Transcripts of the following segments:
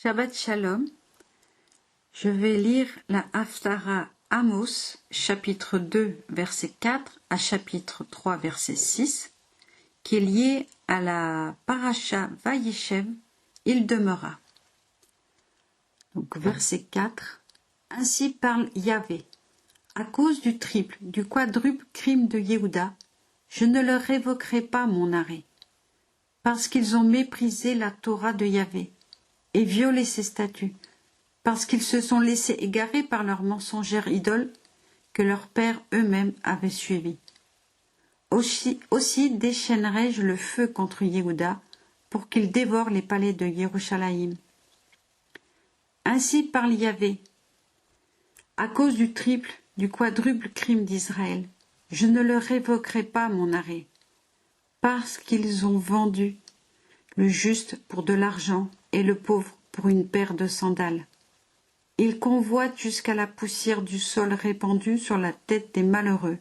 Shabbat Shalom. Je vais lire la Haftara Amos, chapitre 2, verset 4 à chapitre 3, verset 6, qui est lié à la Parasha Vayeshev, il demeura. Donc, verset 4. Ainsi parle Yahvé. À cause du triple, du quadruple crime de Yehuda, je ne leur révoquerai pas mon arrêt, parce qu'ils ont méprisé la Torah de Yahvé et violé ses statuts, parce qu'ils se sont laissés égarer par leurs mensongères idoles que leurs pères eux-mêmes avaient suivies. Aussi déchaînerai-je le feu contre Yehuda pour qu'il dévore les palais de Yerushalayim. Ainsi parle Yahvé. À cause du triple, du quadruple crime d'Israël, je ne leur révoquerai pas mon arrêt, parce qu'ils ont vendu le juste pour de l'argent et le pauvre pour une paire de sandales. Ils convoitent jusqu'à la poussière du sol répandue sur la tête des malheureux.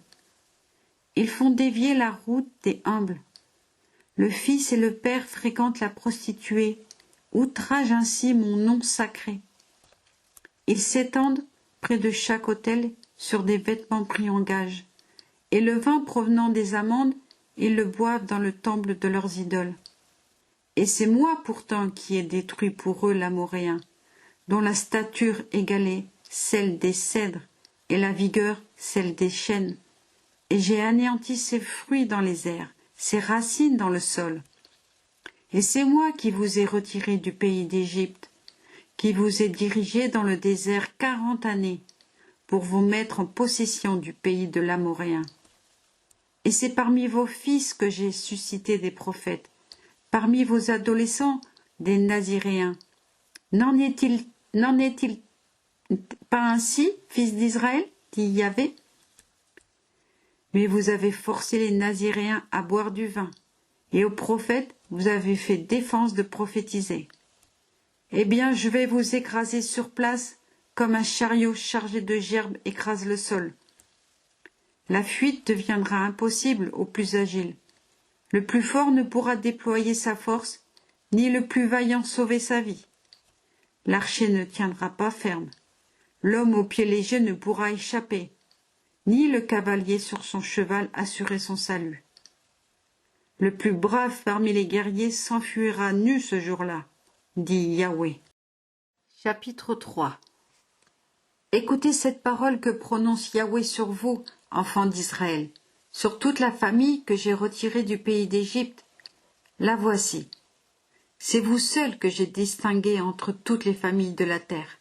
Ils font dévier la route des humbles. Le fils et le père fréquentent la prostituée, outragent ainsi mon nom sacré. Ils s'étendent près de chaque autel sur des vêtements pris en gage, et le vin provenant des amendes, ils le boivent dans le temple de leurs idoles. Et c'est moi pourtant qui ai détruit pour eux l'Amoréen, dont la stature égalait celle des cèdres et la vigueur celle des chênes. Et j'ai anéanti ses fruits dans les airs, ses racines dans le sol. Et c'est moi qui vous ai retiré du pays d'Égypte, qui vous ai dirigé dans le désert 40 années, pour vous mettre en possession du pays de l'Amoréen. Et c'est parmi vos fils que j'ai suscité des prophètes, parmi vos adolescents des Naziréens. N'en est-il pas ainsi, fils d'Israël, dit Yahvé? Mais vous avez forcé les Naziréens à boire du vin, et aux prophètes vous avez fait défense de prophétiser. Eh bien, je vais vous écraser sur place, comme un chariot chargé de gerbes écrase le sol. La fuite deviendra impossible au plus agile. Le plus fort ne pourra déployer sa force, ni le plus vaillant sauver sa vie. L'archer ne tiendra pas ferme. L'homme aux pieds légers ne pourra échapper, ni le cavalier sur son cheval assurer son salut. Le plus brave parmi les guerriers s'enfuira nu ce jour-là, dit Yahvé. Chapitre 3. Écoutez cette parole que prononce Yahvé sur vous, enfants d'Israël, sur toute la famille que j'ai retirée du pays d'Égypte. La voici. C'est vous seuls que j'ai distingués entre toutes les familles de la terre.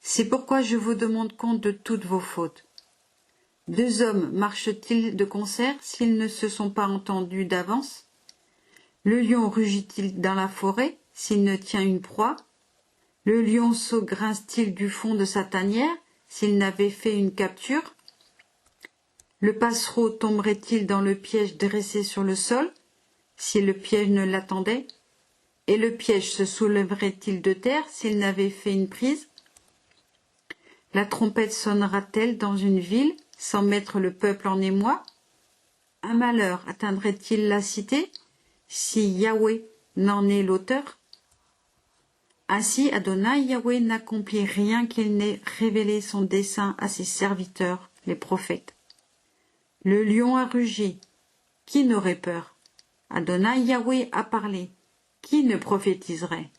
C'est pourquoi je vous demande compte de toutes vos fautes. Deux hommes marchent-ils de concert s'ils ne se sont pas entendus d'avance? Le lion rugit-il dans la forêt s'il ne tient une proie? Le lionceau grince-t-il du fond de sa tanière s'il n'avait fait une capture? Le passereau tomberait-il dans le piège dressé sur le sol si le piège ne l'attendait? Et le piège se soulèverait-il de terre s'il n'avait fait une prise? La trompette sonnera-t-elle dans une ville sans mettre le peuple en émoi? Un malheur atteindrait-il la cité si Yahvé n'en est l'auteur? Ainsi Adonai Yahvé n'accomplit rien qu'il n'ait révélé son dessein à ses serviteurs, les prophètes. Le lion a rugi, qui n'aurait peur? Adonai Yahvé a parlé, qui ne prophétiserait?